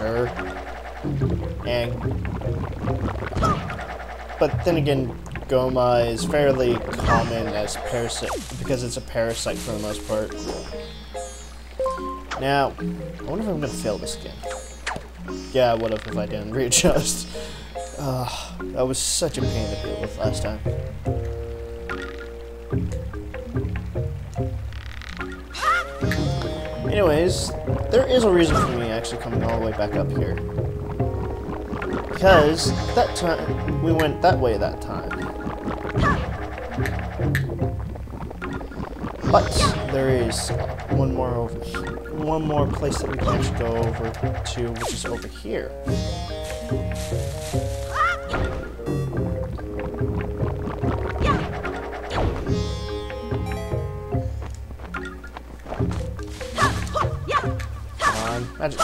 sure. But then again, Goma is fairly common as parasite because it's a parasite for the most part. Now, I wonder if I'm gonna fail this again. Yeah, I would have if I didn't readjust. That was such a pain to deal with last time. Anyways, there is a reason for me actually coming all the way back up here. Because that time, we went that way that time. But there is one more place that we can actually go over to, which is over here. Come on, magic.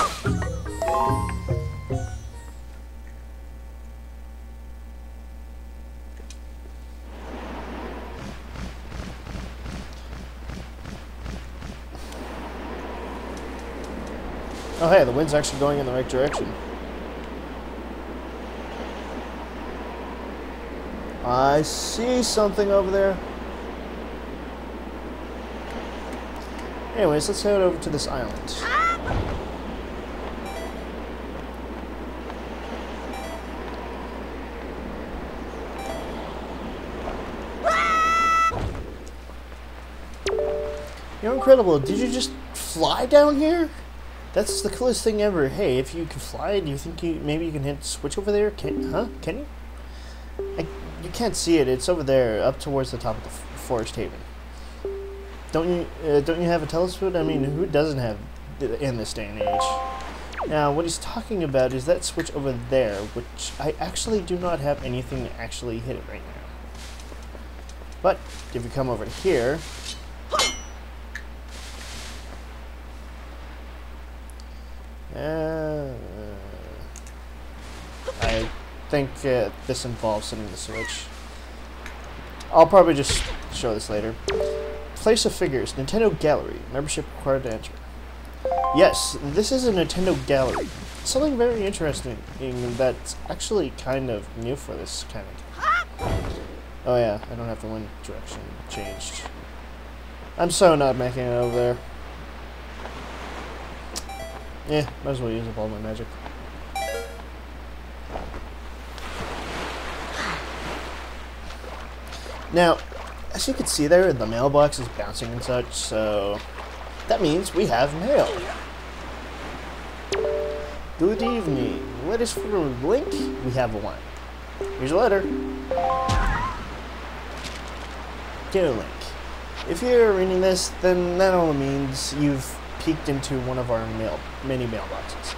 Oh hey, the wind's actually going in the right direction. I see something over there. Anyways, let's head over to this island. You're incredible. Did you just fly down here? That's the coolest thing ever. Hey, if you can fly, do you think maybe you can hit switch over there? Can you? You can't see it. It's over there, up towards the top of the forest haven. Don't you have a telescope? I mean, who doesn't have in this day and age? Now, what he's talking about is that switch over there, which I actually do not have anything to actually hit it right now. But if you come over to here. I think this involves setting the switch. I'll probably just show this later. Place of figures, Nintendo Gallery. Membership required to enter. Yes, this is a Nintendo Gallery. Something very interesting that's actually kind of new for this kind of. Oh yeah, I don't have the wind direction changed. I'm so not making it over there. Yeah, might as well use up all my magic. Now, as you can see there, the mailbox is bouncing and such, so that means we have mail. Good evening. Letters for Link? We have one. Here's a letter. Dear Link, if you're reading this, then that only means you've peeked into one of our many mailboxes.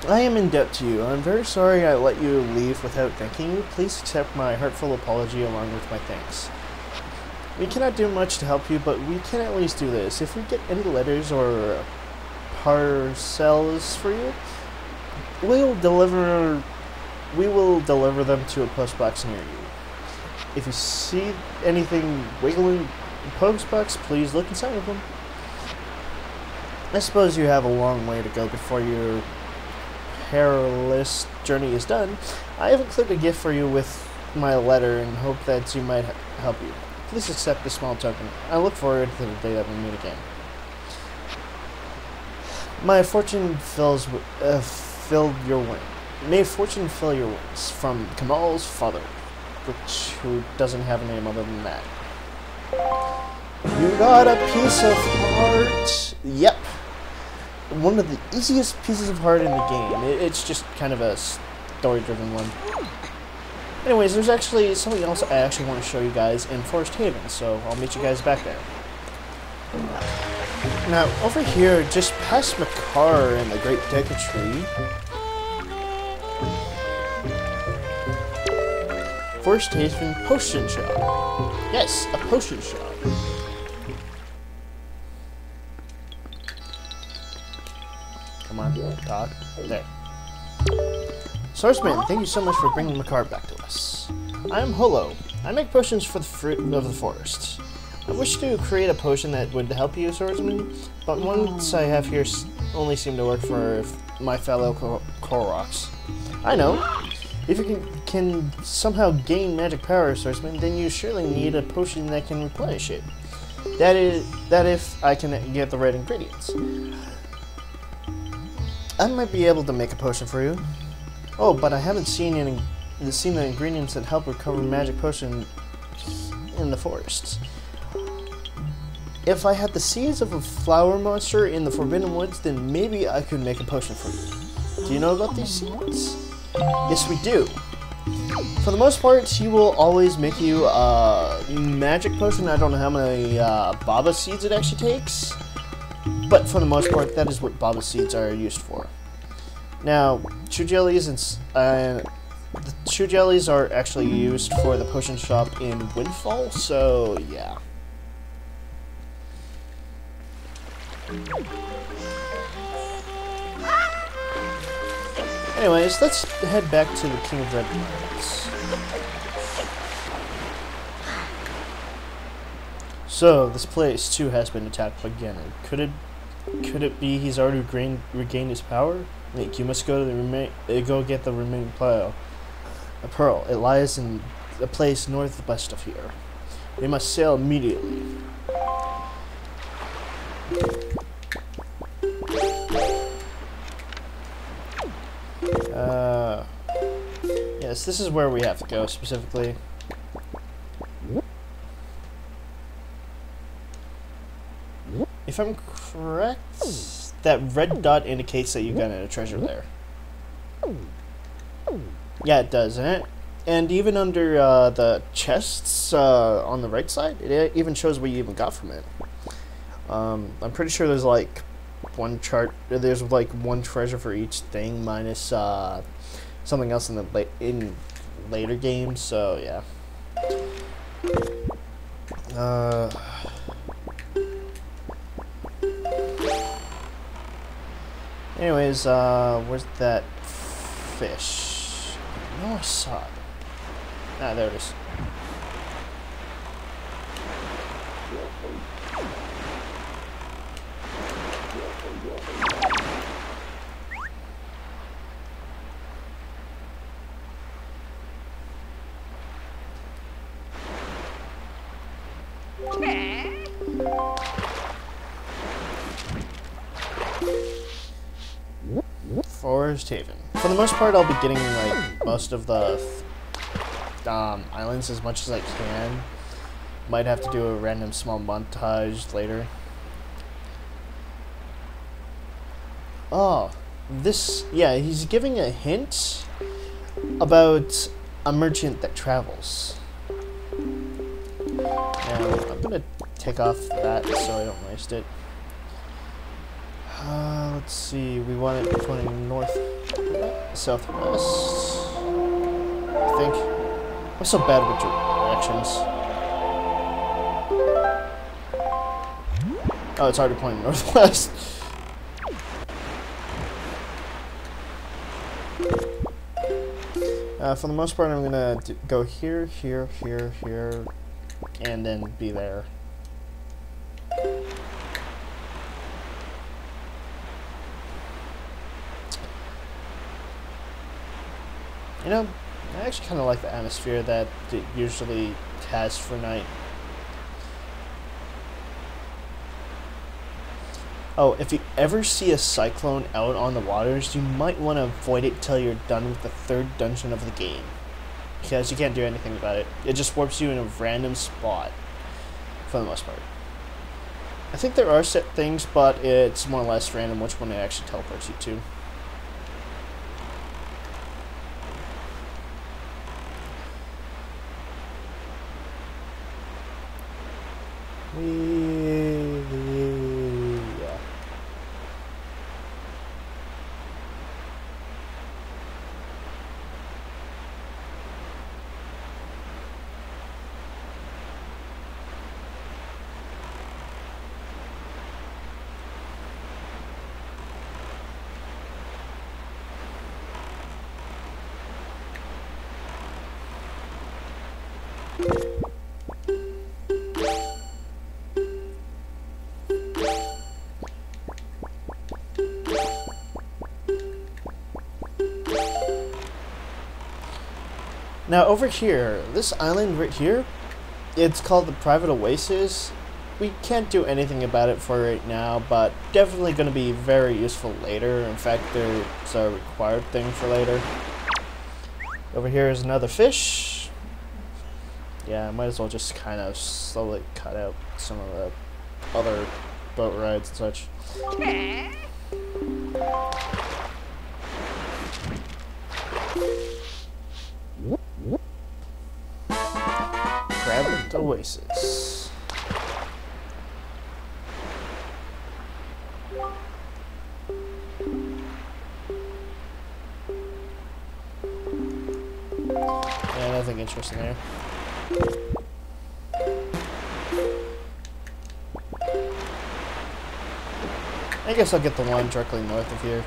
I am in debt to you. I'm very sorry I let you leave without thanking you. Please accept my heartfelt apology along with my thanks. We cannot do much to help you, but we can at least do this. If we get any letters or parcels for you, we will deliver them to a post box near you. If you see anything wiggling in the post box, please look inside of them. I suppose you have a long way to go before your perilous journey is done. I have included a gift for you with my letter and hope that you might help you. Please accept this small token. I look forward to the day that we meet again. My fortune filled your wings. May fortune fill your wings. From Kamal's father, who doesn't have a name other than that. You got a piece of heart. Yep. One of the easiest pieces of heart in the game. It's just kind of a story-driven one. Anyways, there's actually something else I actually want to show you guys in Forest Haven, so I'll meet you guys back there. Now, over here, just past Makar and the Great Deku Tree, Forest Haven Potion Shop. Yes, a potion shop. Come on, Doc. There. Swordsman, thank you so much for bringing Makar back to us. I am Holo. I make potions for the fruit of the forest. I wish to create a potion that would help you, Swordsman, but once I have here only seem to work for my fellow Koroks. I know. If you can somehow gain magic power, Swordsman, then you surely need a potion that can replenish it. That if I can get the right ingredients. I might be able to make a potion for you. Oh, but I haven't seen the ingredients that help recover magic potion in the forests. If I had the seeds of a flower monster in the Forbidden Woods, then maybe I could make a potion for you. Do you know about these seeds? Yes, we do. For the most part, he will always make you a magic potion. I don't know how many Baba seeds it actually takes, but for the most part, that is what Baba seeds are used for. Now, True Jellies the True Jellies are actually used for the potion shop in Windfall, so yeah. Anyways, let's head back to the King of Red Mines. So, this place too has been attacked by Ganon. Could it be he's already regained his power? Link, you must go to go get the remaining pearl. A pearl. It lies in a place northwest of here. We must sail immediately. Yes, this is where we have to go specifically. If I'm correct, that red dot indicates that you got a treasure there. Yeah, it does, doesn't it? And even under the chests on the right side, it even shows what you even got from it. I'm pretty sure there's like there's like one treasure for each thing minus something else in the later games. So yeah. Anyways, where's that fish? I know I saw it. Ah, there it is. Forest Haven. For the most part, I'll be getting like most of the islands as much as I can. Might have to do a random small montage later. Oh, yeah, he's giving a hint about a merchant that travels. Now, I'm gonna take off that so I don't waste it. Let's see, we want it pointing north, southwest, I think. I'm so bad with directions. Oh, it's already pointing northwest. For the most part, I'm gonna go here, here, here, here, and then be there. You know, I actually kind of like the atmosphere that it usually has for night. Oh, if you ever see a cyclone out on the waters, you might want to avoid it till you're done with the 3rd dungeon of the game. Because you can't do anything about it. It just warps you in a random spot, for the most part. I think there are set things, but it's more or less random which one it actually teleports you to. Yeah. Now over here, this island right here, it's called the Private Oasis. We can't do anything about it for right now, but definitely going to be very useful later. In fact, it's a required thing for later. Over here is another fish. Yeah, I might as well just kind of slowly cut out some of the other boat rides and such. Private Oasis. Yeah, nothing interesting there. I guess I'll get the one directly north of here.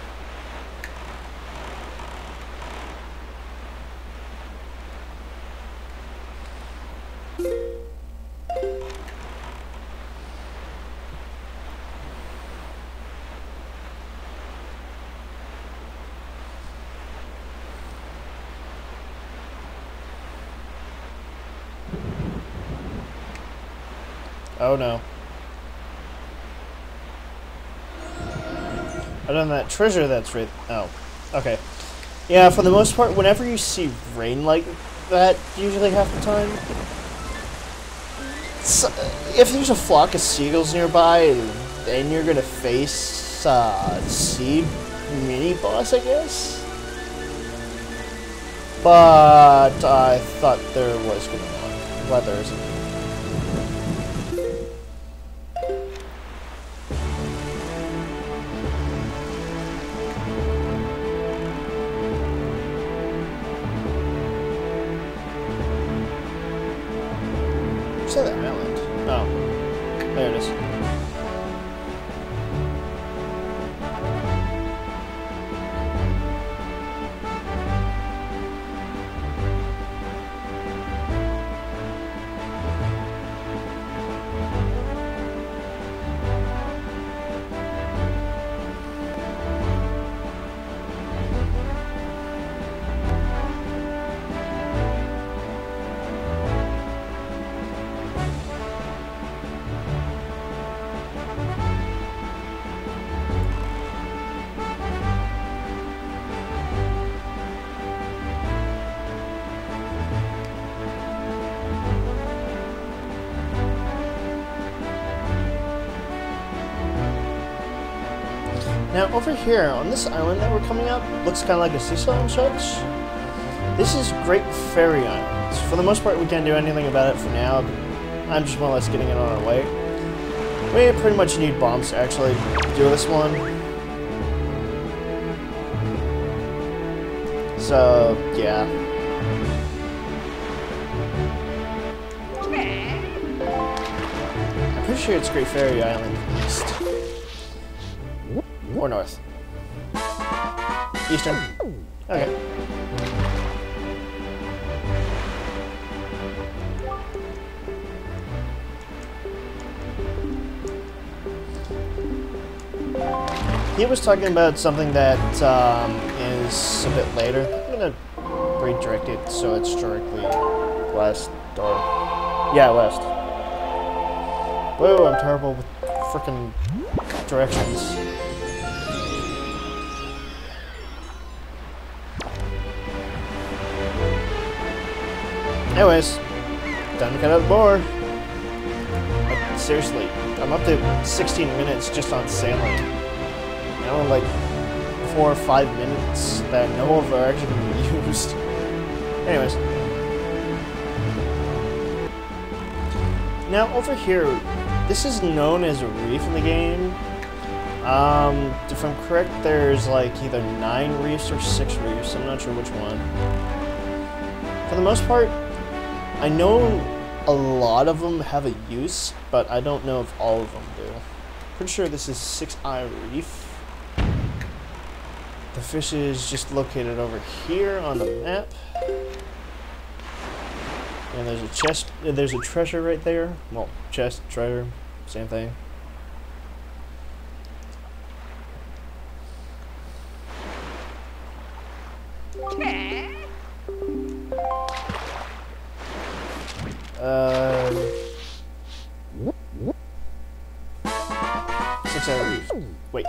Oh no. Other than that treasure that's right. Oh. Okay. Yeah, for the most part, whenever you see rain like that, usually half the time, if there's a flock of seagulls nearby, then you're gonna face sea mini boss, I guess. But I thought there was gonna be. Glad there isn't. That island. Oh, there it is. Now over here, on this island that we're coming up, looks kind of like a seesaw and such. This is Great Fairy Island. For the most part, we can't do anything about it for now. I'm just more or less getting it on our way. We pretty much need bombs to actually do this one. So, yeah. I'm pretty sure it's Great Fairy Island East. Or north? Eastern? Okay. He was talking about something that is a bit later. I'm gonna redirect it so it's directly west or yeah, west. Whoa, I'm terrible with frickin' directions. Anyways, time to cut out the board. Like, seriously, I'm up to 16 minutes just on sailing. And only like 4 or 5 minutes that no of are actually going to be used. Anyways. Now over here, this is known as a reef in the game. If I'm correct, there's like either 9 reefs or 6 reefs. I'm not sure which one. For the most part, I know a lot of them have a use, but I don't know if all of them do. Pretty sure this is 6-Eye Reef. The fish is just located over here on the map. And there's a chest, there's a treasure right there. Well, chest, treasure, same thing. Wait.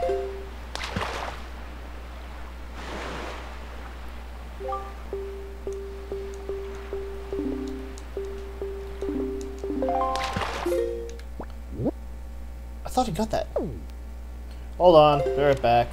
I thought he got that. Hold on, be right back.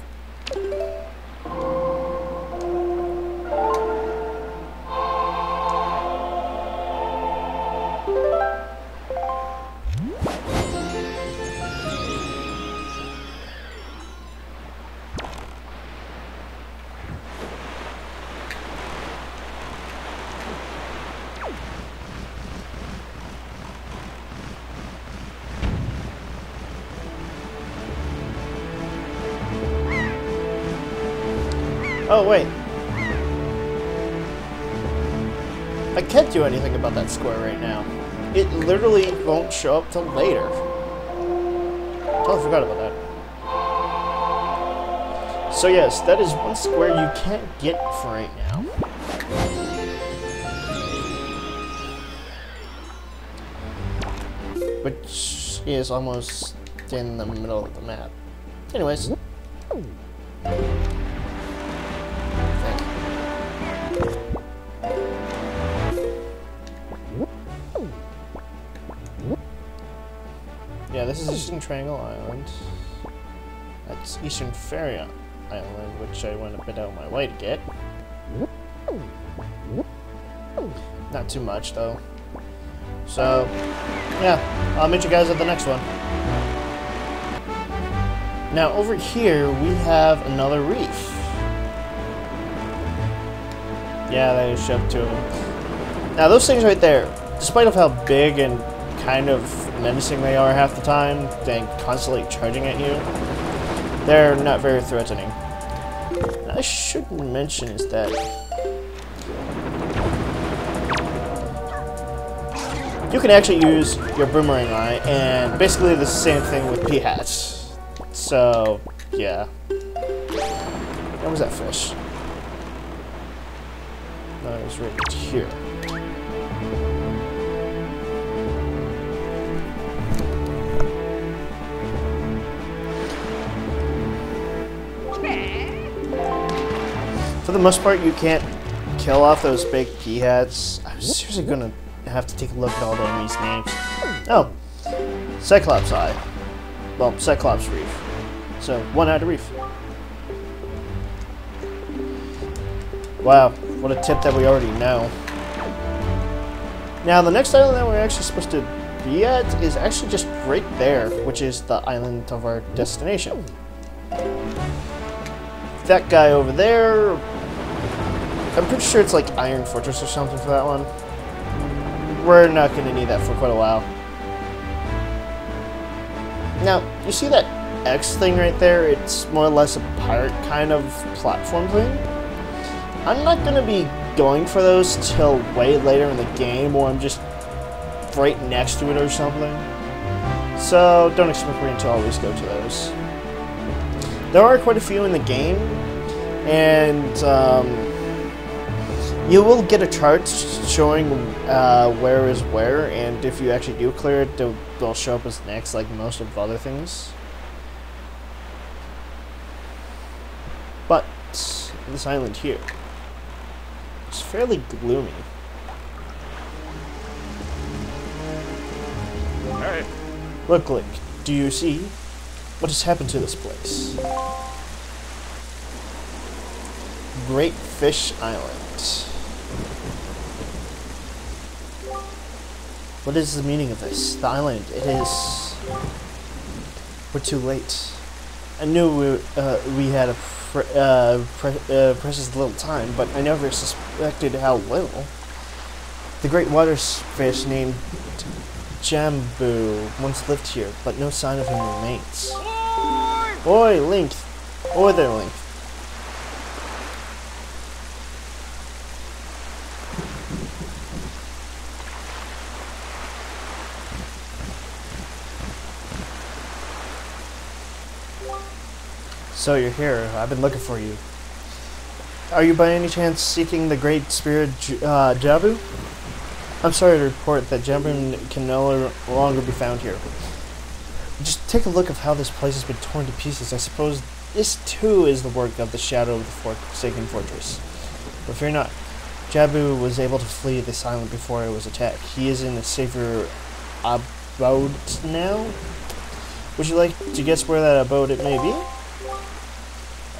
Oh, wait. I can't do anything about that square right now. It literally won't show up till later. Totally forgot about that. So yes, that is one square you can't get for right now. Which is almost in the middle of the map. Anyways. Yeah, this is Eastern Triangle Island. That's Eastern Fairy Island, which I went a bit out of my way to get. Not too much, though. So, yeah, I'll meet you guys at the next one. Now, over here, we have another reef. Yeah, they shoved two of them. Now, those things right there, despite of how big and kind of menacing they are half the time, and constantly charging at you, they're not very threatening. I should mention is that you can actually use your boomerang eye, and basically the same thing with P-hats. So, yeah. Where was that fish? No, it was right here. For the most part, you can't kill off those big P-hats. I'm seriously gonna have to take a look at all the enemies' names. Oh, Cyclops Eye. Well, Cyclops Reef. So, one-eyed reef. Wow, what a tip that we already know. Now, the next island that we're actually supposed to be at is actually just right there, which is the island of our destination. That guy over there, I'm pretty sure it's like Iron Fortress or something for that one. We're not going to need that for quite a while. Now, you see that X thing right there? It's more or less a pirate kind of platform thing. I'm not going to be going for those till way later in the game, or I'm just right next to it or something. So, don't expect me to always go to those. There are quite a few in the game, and you will get a chart showing where is where, and if you actually do clear it, they'll show up as next, like most of the other things. But this island here is fairly gloomy. Hey. Look, Link, do you see what has happened to this place? Great Fish Island. What is the meaning of this? The island, it is... We're too late. I knew we had a precious little time, but I never suspected how little. The great water fish named Jambu once lived here, but no sign of him remains. Oi, Link! Oi there, Link. So you're here. I've been looking for you. Are you by any chance seeking the great spirit Jabu? I'm sorry to report that Jabu can no longer be found here. Just take a look of how this place has been torn to pieces. I suppose this too is the work of the shadow of the Forsaken Fortress. But fear not. Jabu was able to flee this island before it was attacked. He is in a safer abode now. Would you like to guess where that abode it may be?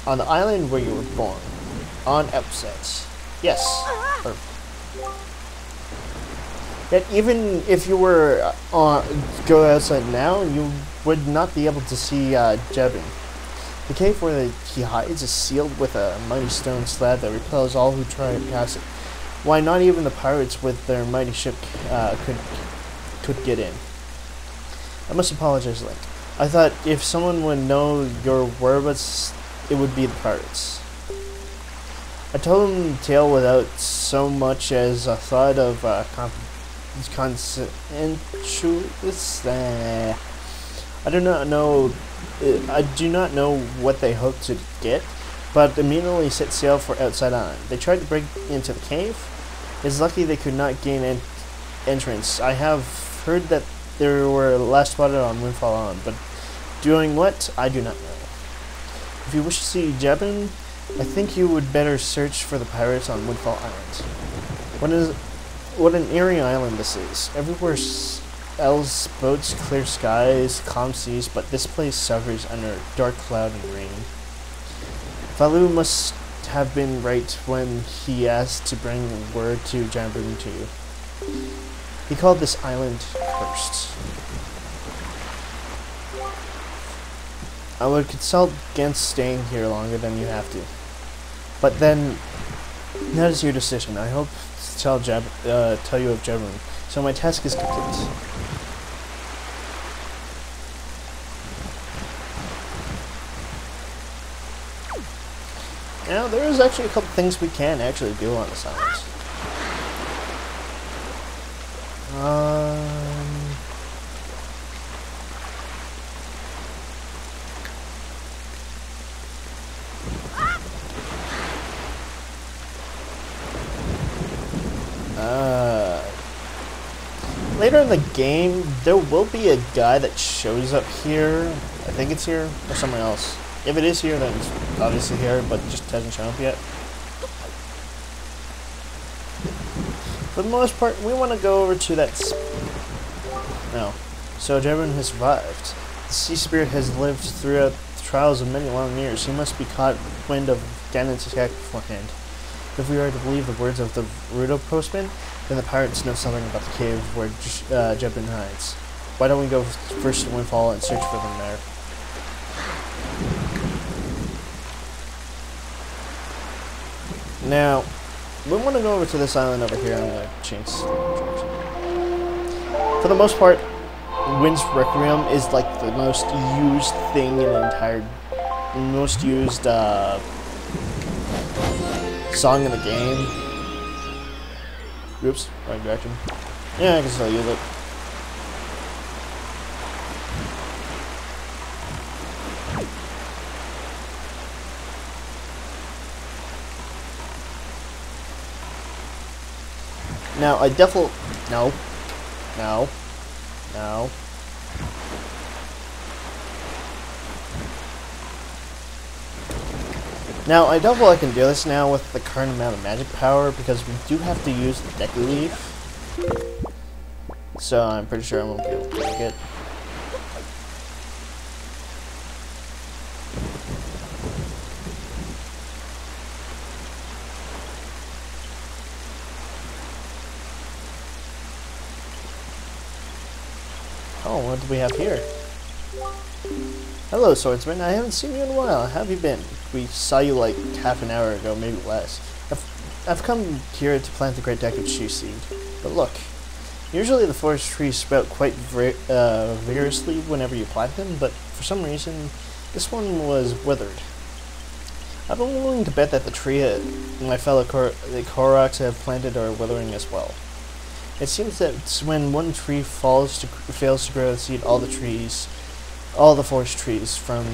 On the island where you were born. On Upset. Yes. Perfect. Yet even if you were go outside now, you would not be able to see Jebin. The cave where he hides is sealed with a mighty stone slab that repels all who try to pass it. Why, not even the pirates with their mighty ship could get in. I must apologize, Link. I thought if someone would know your whereabouts, it would be the pirates. I told him the tale without so much as a thought of I do not know what they hoped to get, but immediately set sail for outside island. They tried to break into the cave. It's lucky they could not gain entrance. I have heard that they were last spotted on Windfall Island, but doing what, I do not know. If you wish to see Jebin, I think you would better search for the pirates on Windfall Island. What an eerie island this is. Everywhere else boats, clear skies, calm seas, but this place suffers under dark cloud and rain. Falu must have been right when he asked to bring word to Jambun to you. He called this island cursed. I would consult against staying here longer than you have to. But then, that is your decision. I hope to tell you of Jebun, so my task is complete. Now, there is actually a couple things we can actually do on this island. Later in the game, there will be a guy that shows up here. I think it's here, or somewhere else. If it is here, then it's obviously here, but just hasn't shown up yet. For the most part, we want to go over to that... No. So, Jebin has survived. The sea spirit has lived throughout the trials of many long years. He must be caught wind of Ganon's attack beforehand. If we are to believe the words of the Rudo postman, then the pirates know something about the cave where Jebin hides. Why don't we go first to Windfall and search for them there? Now, we want to go over to this island over here. I'm going to change direction. For the most part, Wind's Requiem is like the most used thing in the entire... most used song in the game. Oops, wrong direction. Yeah, I can still use it. Now, I definitely... No. No. No. Now, I doubt I can do this now with the current amount of magic power, because we do have to use the Deku Leaf. So, I'm pretty sure I won't be able to make it. Oh, what do we have here? Hello, swordsman. I haven't seen you in a while. How have you been? We saw you like half an hour ago, maybe less. I've come here to plant the Great Deku Tree seed. But look, usually the forest trees sprout quite vigorously whenever you plant them, but for some reason, this one was withered. I've been willing to bet that the tree my fellow Koroks have planted are withering as well. It seems that when one tree fails to grow the seed, all the forest trees from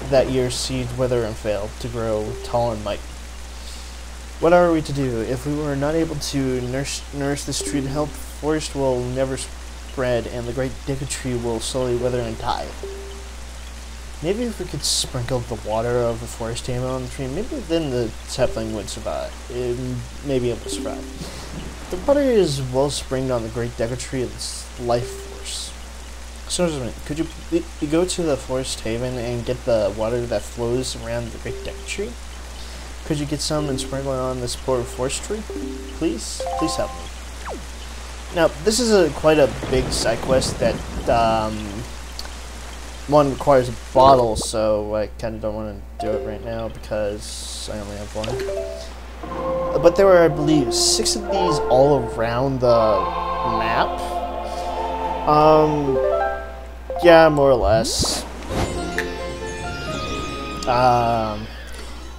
that year's seed wither and fail to grow tall and mighty. What are we to do? If we were not able to nourish this tree to help, the forest will never spread, and the great Deku tree will slowly wither and die. Maybe if we could sprinkle the water of the forest table on the tree, maybe then the sapling would survive. It may be able to survive. The water is well springed on the great Deku tree of its life force. So, could you go to the forest haven and get the water that flows around the great Deku tree? Could you get some and sprinkle it on this poor forest tree? Please? Please help me. Now, this is quite a big side quest that, one requires a bottle, so I kind of don't want to do it right now because I only have one. But there are, I believe, 6 of these all around the map. Yeah, more or less.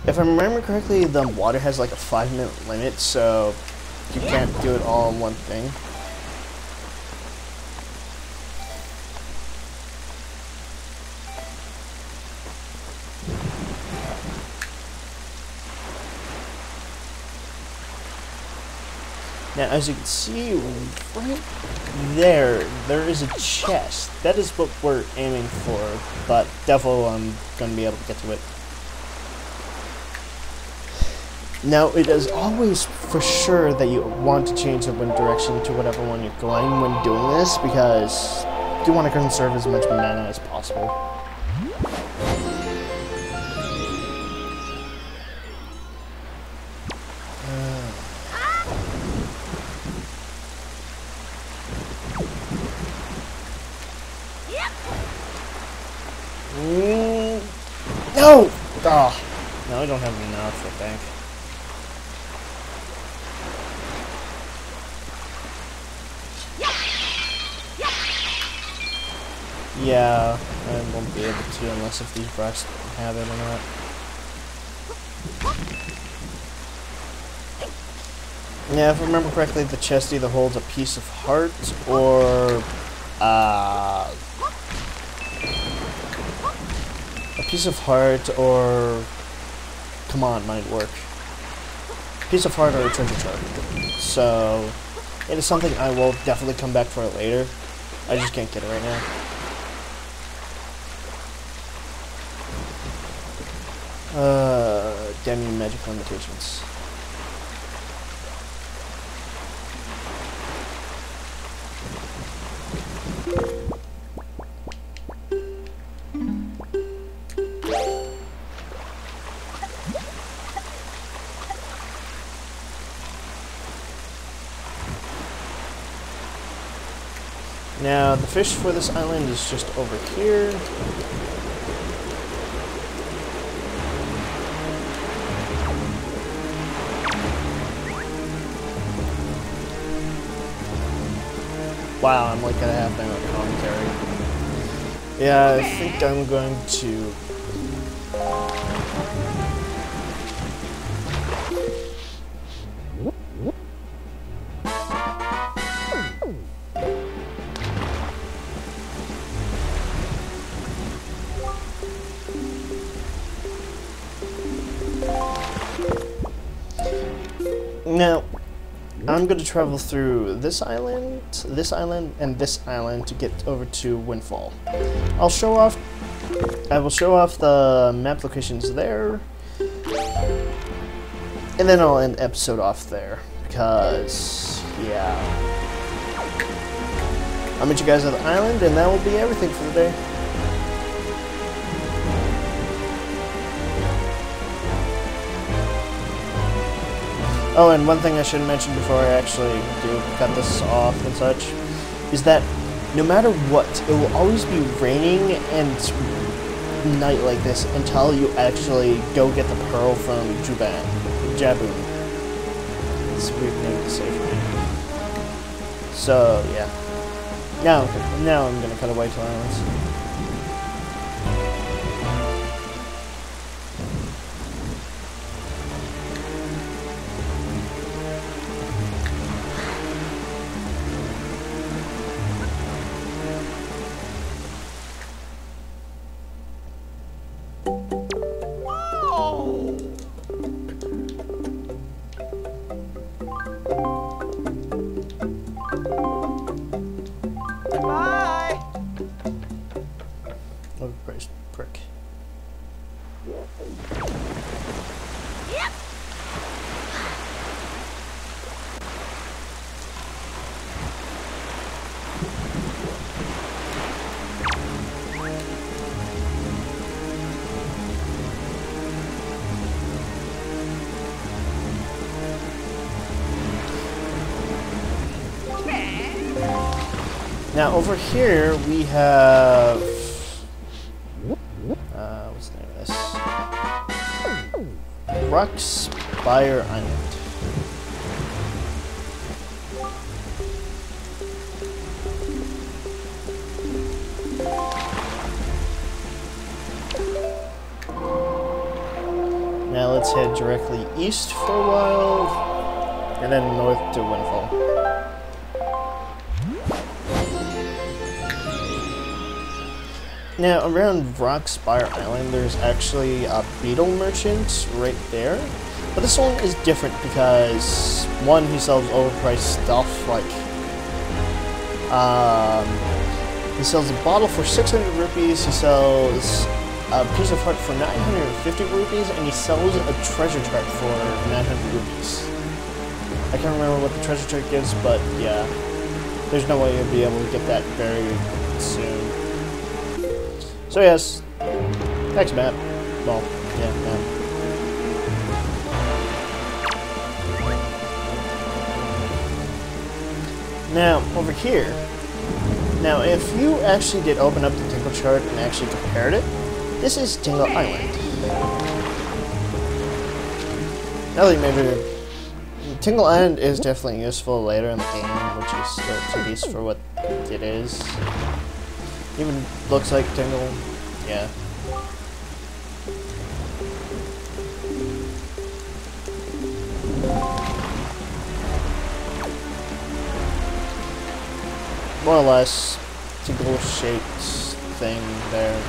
If I remember correctly, the water has like a 5-minute limit, so you can't do it all in one thing. Now, as you can see, right there is a chest. That is what we're aiming for, but definitely I'm going to be able to get to it. Now, it is always for sure that you want to change the wind direction to whatever one you're going when doing this, because you want to conserve as much mana as possible. No! Oh, no, I don't have enough, I think. Yeah, I won't be able to unless if these rocks have it or not. Yeah, if I remember correctly, the chest either holds a piece of heart or a piece of heart or come on, might work. Piece of heart or a treasure chart. So it is something I will definitely come back for it later. I just can't get it right now. Damn you magic limitations. Now, the fish for this island is just over here. Wow, I'm like at a half-minute commentary. Yeah, I think I'm going to... Now, I'm going to travel through this island, and this island to get over to Windfall. I will show off the map locations there, and then I'll end the episode off there, because, yeah. I'll meet you guys at the island, and that will be everything for the day. Oh, and one thing I should mention before I actually do cut this off and such, is that no matter what, it will always be raining and night like this until you actually go get the pearl from Jaboon. It's a weird name to say for me. So, yeah. Now I'm gonna cut away to islands. Now over here we have what's the name of this? Rock Spire Island. Now let's head directly east for a while, and then north to Windfall. Now around Rock Spire Island, there's actually a beetle merchant right there, but this one is different because one, he sells overpriced stuff like he sells a bottle for 600 rupees. He sells a piece of heart for 950 rupees, and he sells a treasure chart for 900 rupees. I can't remember what the treasure chart gives, but yeah, there's no way you'll be able to get that very soon. So yes, next map. Well, yeah, map. Now, over here. Now, if you actually did open up the Tingle chart and actually compared it, this is Tingle Island. Now that maybe Tingle Island is definitely useful later in the game, which is still tedious for what it is. Even looks like Tingle, yeah. More or less, Tingle-shaped thing there.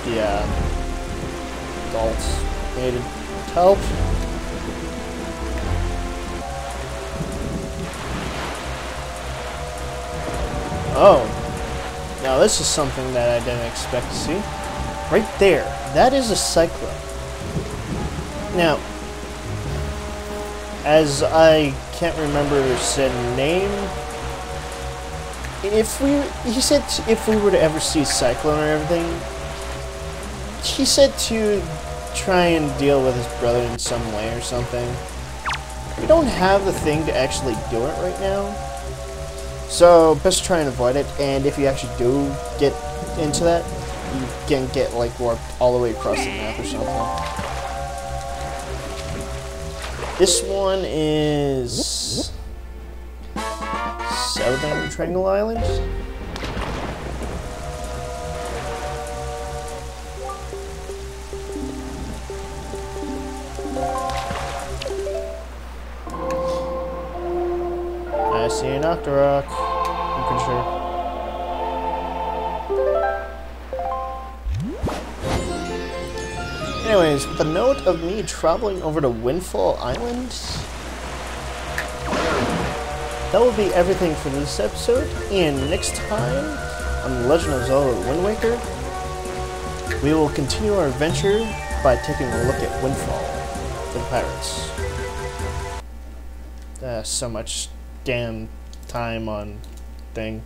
Yeah. Adults needed help. Oh. Now this is something that I didn't expect to see. Right there. That is a cyclone. Now, as I can't remember said name, he said if we were to ever see Cyclone or everything, he said to try and deal with his brother in some way or something. We don't have the thing to actually do it right now, so best try and avoid it. And if you actually do get into that, you can get like warped all the way across the map or something. This one is Southern Triangle Islands. I see an Octorok, I'm pretty sure. Anyways, with a note of me traveling over to Windfall Island, that will be everything for this episode, and next time on The Legend of Zelda Wind Waker, we will continue our adventure by taking a look at Windfall for the pirates. So much damn time on thing.